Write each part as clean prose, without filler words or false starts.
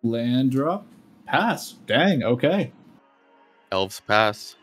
Land drop. Pass. Dang, okay. Elves pass.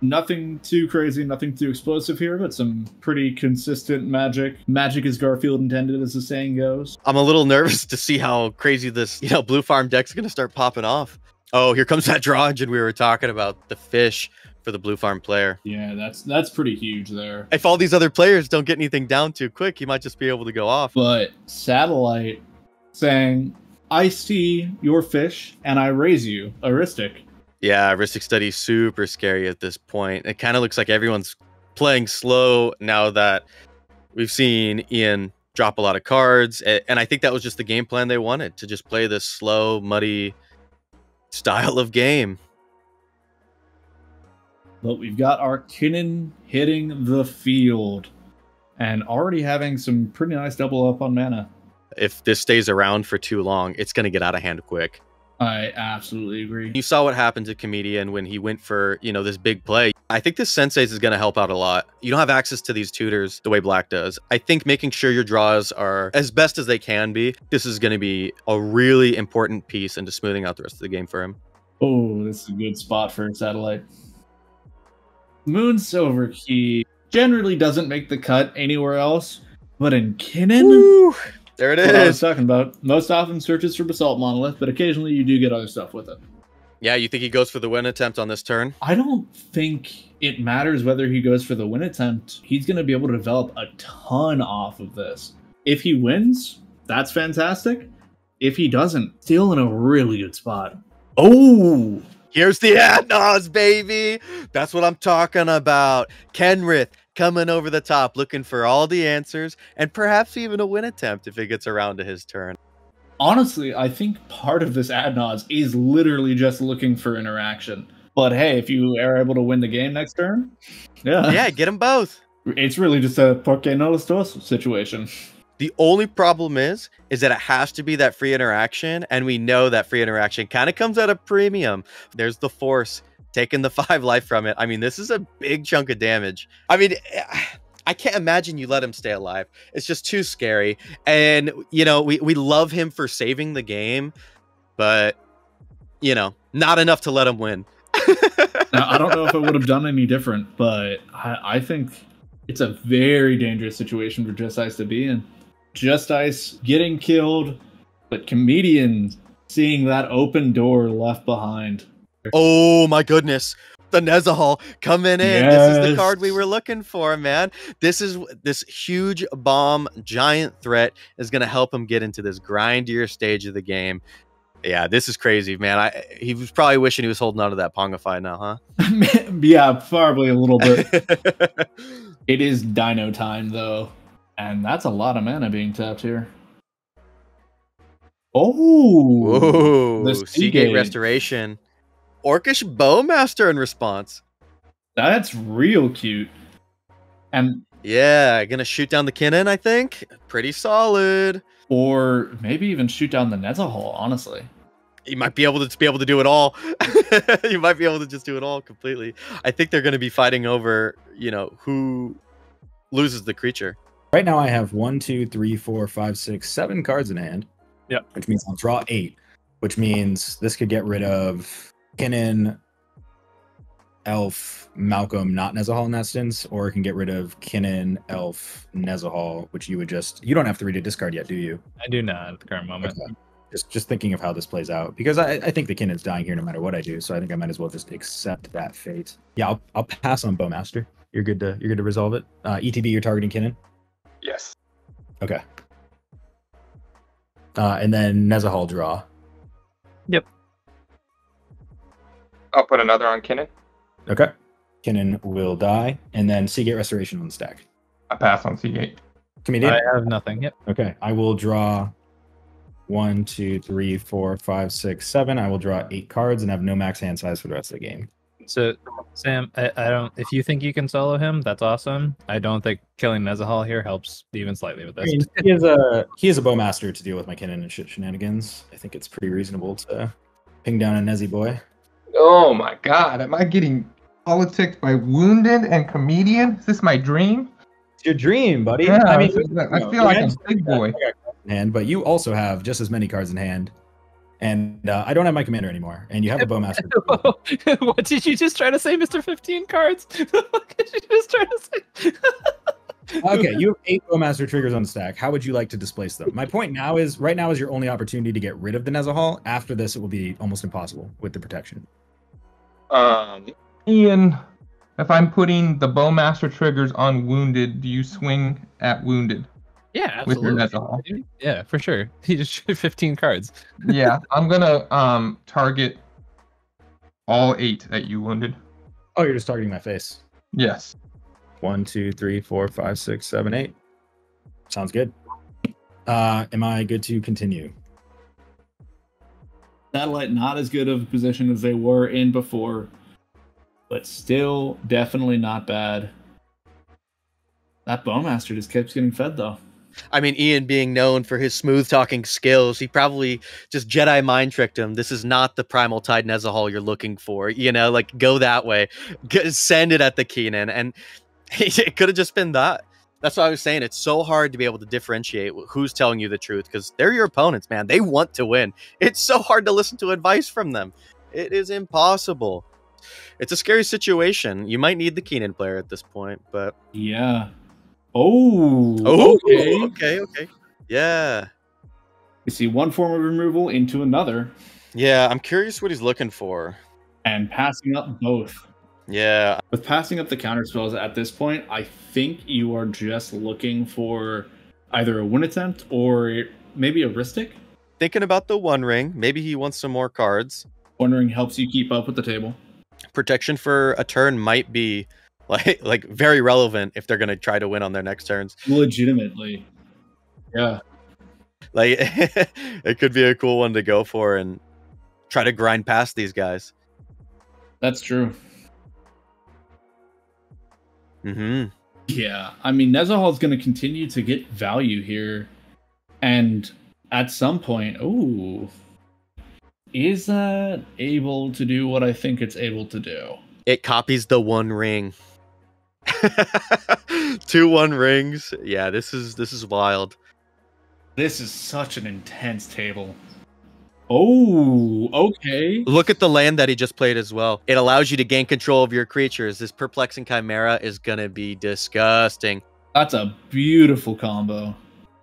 Nothing too crazy, nothing too explosive here, but some pretty consistent magic. Magic as Garfield intended, as the saying goes. I'm a little nervous to see how crazy this, blue farm deck's going to start popping off. Oh, here comes that draw engine we were talking about. The fish for the blue farm player. Yeah, that's pretty huge there. If all these other players don't get anything down too quick, he might just be able to go off. But Satellite saying, I see your fish and I raise you, Aristic. Yeah, Aristic Study super scary at this point. It kind of looks like everyone's playing slow now that we've seen Ian drop a lot of cards. And I think that was just the game plan they wanted, to just play this slow, muddy style of game. But we've got our Kinnan hitting the field and already having some pretty nice double up on mana. If this stays around for too long, it's going to get out of hand quick. I absolutely agree. You saw what happened to Comedian when he went for, this big play. I think this Sensei's is going to help out a lot. You don't have access to these tutors the way Black does. I think making sure your draws are as best as they can be, this is going to be a really important piece into smoothing out the rest of the game for him. Oh, this is a good spot for Satellite. Moon Silver Key generally doesn't make the cut anywhere else, but in Kinnan... Woo! There it is. What I was talking about. Most often searches for Basalt Monolith, but occasionally you do get other stuff with it. Yeah, you think he goes for the win attempt on this turn? I don't think it matters whether he goes for the win attempt. He's going to be able to develop a ton off of this. If he wins, that's fantastic. If he doesn't, still in a really good spot. Oh! Here's the Adnos, baby! That's what I'm talking about. Kenrith coming over the top, looking for all the answers, and perhaps even a win attempt if it gets around to his turn. Honestly, I think part of this Adnos is literally just looking for interaction. But hey, if you are able to win the game next turn, yeah, get them both. It's really just a Porque no los dos situation. The only problem is that it has to be that free interaction, and we know that free interaction kind of comes at a premium. There's the Force taking the 5 life from it. I mean, this is a big chunk of damage. I mean, I can't imagine you let him stay alive. It's just too scary. And, we love him for saving the game, but, not enough to let him win. Now, I don't know if it would have done any different, but I think it's a very dangerous situation for Just Ice to be in. Just Ice getting killed, but Comedian seeing that open door left behind. Oh my goodness. The Nezahal coming in. Yes. This is the card we were looking for, man. This huge bomb giant threat is going to help him get into this grindier stage of the game. Yeah, this is crazy, man. He was probably wishing he was holding on to that Pongify now, huh? Yeah, probably a little bit. It is Dino time, though. And that's a lot of mana being tapped here. Oh! Whoa, the Seagate Restoration. Orcish Bowmaster in response. That's real cute. And yeah, gonna shoot down the Kinnan, I think. Pretty solid. Or maybe even shoot down the Nezahal, honestly. You might be able to do it all. You might be able to just do it all completely. I think they're gonna be fighting over, who loses the creature. Right now I have 1, 2, 3, 4, 5, 6, 7 cards in hand. Yep. Which means I'll draw 8. Which means this could get rid of Kinnan, Elf, Malcolm, not Nezahal in that instance, or it can get rid of Kinnan, Elf, Nezahal, which you don't have to read a discard yet, do you? I do not at the current moment. Okay. Just thinking of how this plays out, because I think the Kinnan's dying here no matter what I do, so I think I might as well just accept that fate. Yeah, I'll pass on Bowmaster. You're good to resolve it. ETB, you're targeting Kinnan? Yes. Okay. And then Nezahal draw. Yep. I'll put another on Kinnan. Okay. Kinnan will die, and then Seagate Restoration on the stack. I pass on Seagate. Comedian? I have nothing. Yep. Okay. I will draw 1, 2, 3, 4, 5, 6, 7. I will draw 8 cards and have no max hand size for the rest of the game. So, Sam, I don't. If you think you can solo him, that's awesome. I don't think killing Nezahal here helps even slightly with this. I mean, he is a Bowmaster to deal with my Kinnan and shit shenanigans. I think it's pretty reasonable to ping down a Nezzy boy. Oh my god, am I getting politics by Wounded and Comedian? Is this my dream? It's your dream, buddy. Yeah, I mean, I feel like I'm a big boy. In hand, but you also have just as many cards in hand And I don't have my commander anymore. And you have a bowmaster. What did you just try to say, Mr. 15 cards? What did you just try to say? Okay, you have 8 bowmaster triggers on the stack. How would you like to displace them? My point now is, right now is your only opportunity to get rid of the Nezahal. After this, it will be almost impossible with the protection. Ian, if I'm putting the bowmaster triggers on wounded, do you swing at wounded? Yeah, With your absolutely. Nezahal? Yeah, for sure. He just drew 15 cards. Yeah, I'm gonna target all 8 at you, wounded. Oh, you're just targeting my face. Yes. 1, 2, 3, 4, 5, 6, 7, 8. Sounds good. Am I good to continue? Satellite not as good of a position as they were in before, but still definitely not bad. That bowmaster just keeps getting fed though. I mean, Ian being known for his smooth talking skills, he probably just Jedi mind tricked him. This is not the Primal Tide Nezahal you're looking for. You know, like go that way, send it at the Kinnan, and it could have just been that. That's what I was saying. It's so hard to be able to differentiate who's telling you the truth because they're your opponents, man. They want to win. It's so hard to listen to advice from them. It is impossible. It's a scary situation. You might need the Kinnan player at this point, but yeah. Oh, okay. Yeah. You see one form of removal into another. Yeah, I'm curious what he's looking for. And passing up both. Yeah. With passing up the counter spells at this point, I think you are just looking for either a win attempt or maybe a Ristic. Thinking about the One Ring. Maybe he wants some more cards. One Ring helps you keep up with the table. Protection for a turn might be like very relevant if they're going to try to win on their next turns. Legitimately. Yeah. Like it could be a cool one to go for and try to grind past these guys. That's true. Mm-hmm. Yeah. I mean, Nezahal is going to continue to get value here. And at some point, is that able to do what I think it's able to do? It copies the One Ring. 2 One Rings. Yeah, this is wild. This is such an intense table. Oh, okay. Look at the land that he just played as well. It allows you to gain control of your creatures. This Perplexing Chimera is gonna be disgusting. That's a beautiful combo.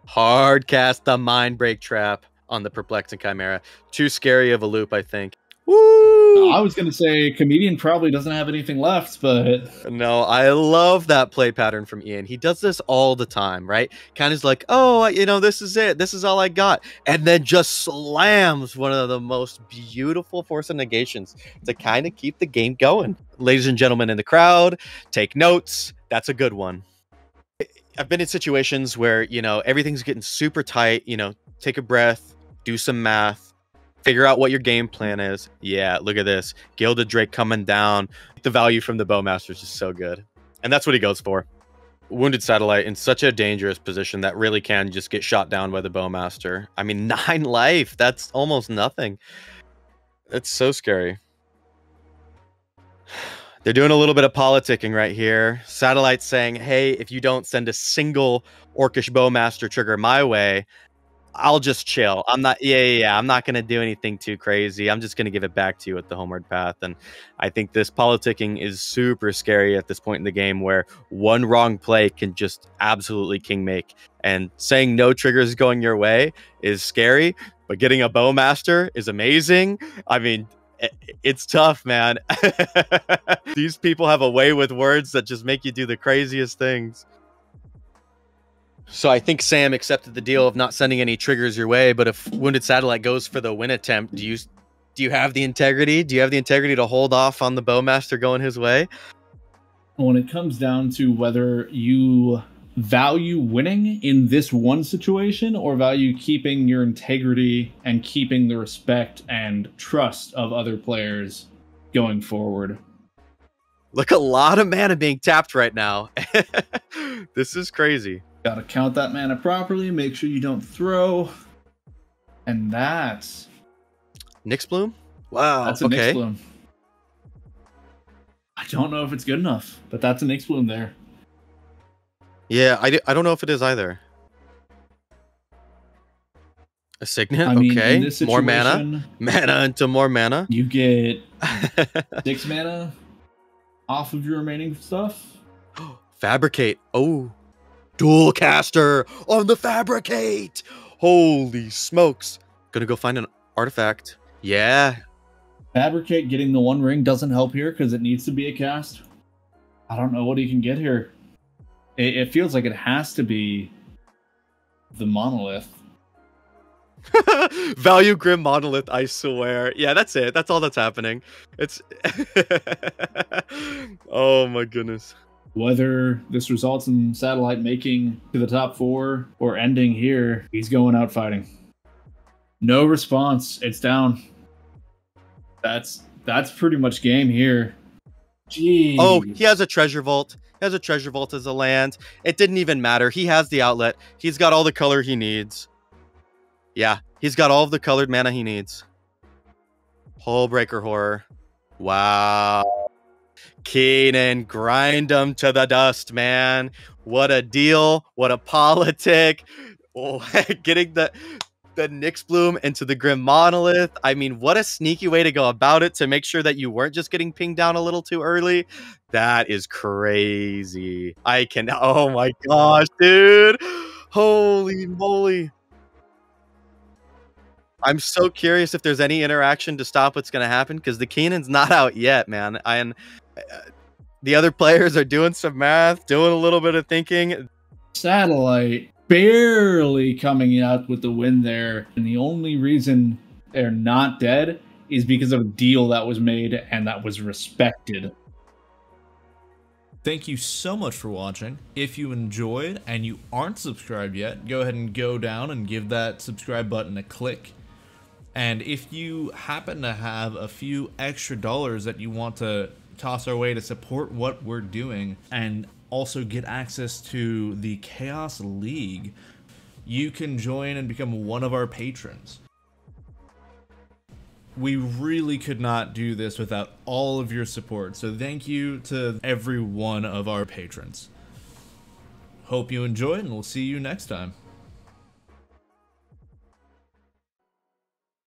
Hard cast the Mind Break Trap on the Perplexing Chimera. Too scary of a loop, I think. Woo! I was going to say Comedian probably doesn't have anything left, but... No, I love that play pattern from Ian. He does this all the time, right? Kind of like, oh, you know, this is it. This is all I got. And then just slams one of the most beautiful Force of Negations to kind of keep the game going. Ladies and gentlemen in the crowd, take notes. That's a good one. I've been in situations where, you know, everything's getting super tight. You know, take a breath, do some math. Figure out what your game plan is. Yeah, look at this. Gilded Drake coming down. The value from the Bowmaster is just so good. And that's what he goes for. Wounded Satellite in such a dangerous position that really can just get shot down by the Bowmaster. I mean, 9 life. That's almost nothing. It's so scary. They're doing a little bit of politicking right here. Satellite's saying, hey, if you don't send a single Orcish Bowmaster trigger my way, I'll just chill. I'm not, I'm not going to do anything too crazy. I'm just going to give it back to you at the homeward path. And I think this politicking is super scary at this point in the game where one wrong play can just absolutely king make. And saying no triggers going your way is scary, but getting a Bowmaster is amazing. I mean, it's tough, man. These people have a way with words that just make you do the craziest things. So I think Sam accepted the deal of not sending any triggers your way, but if Wounded Satellite goes for the win attempt, do you have the integrity? Do you have the integrity to hold off on the Bowmaster going his way? When it comes down to whether you value winning in this one situation or value keeping your integrity and keeping the respect and trust of other players going forward. Look, a lot of mana being tapped right now. This is crazy. Gotta count that mana properly, make sure you don't throw. And that's... Nyx Bloom? Wow, that's a Nyx Bloom. I don't know if it's good enough, but that's a Nyx Bloom there. Yeah, I don't know if it is either. A signet. I mean, in Okay. this More mana. situation, Mana into more mana. you get 6 mana off of your remaining stuff. Fabricate. Oh, dual caster on the fabricate. Holy smokes. Gonna go find an artifact. Yeah. Fabricate getting the 1 ring doesn't help here because it needs to be a cast. I don't know what he can get here. It feels like it has to be the monolith. Value Grim Monolith, I swear. Yeah, that's it. That's all that's happening. It's oh my goodness. Whether this results in Satellite making to the top 4 or ending here, he's going out fighting. No response. It's down. That's pretty much game here. Jeez. Oh, he has a treasure vault. He has a treasure vault as a land. It didn't even matter. He has the outlet. He's got all the color he needs. Yeah, he's got all of the colored mana he needs. Hullbreaker Horror. Wow. Kinnan, grind him to the dust, man. What a deal. What a politic. Oh, getting the Nyx Bloom into the Grim Monolith. I mean, what a sneaky way to go about it to make sure that you weren't just getting pinged down a little too early. That is crazy. Oh my gosh, dude. Holy moly. I'm so curious if there's any interaction to stop what's going to happen, because the Kinan's not out yet, man. And the other players are doing some math, doing a little bit of thinking. Satellite barely coming out with the win there, and the only reason they're not dead is because of a deal that was made and that was respected. Thank you so much for watching. If you enjoyed and you aren't subscribed yet, go ahead and go down and give that subscribe button a click. And if you happen to have a few extra dollars that you want to toss our way to support what we're doing and also get access to the Ka0s League, you can join and become one of our patrons. We really could not do this without all of your support, so thank you to every one of our patrons. Hope you enjoyed, and we'll see you next time.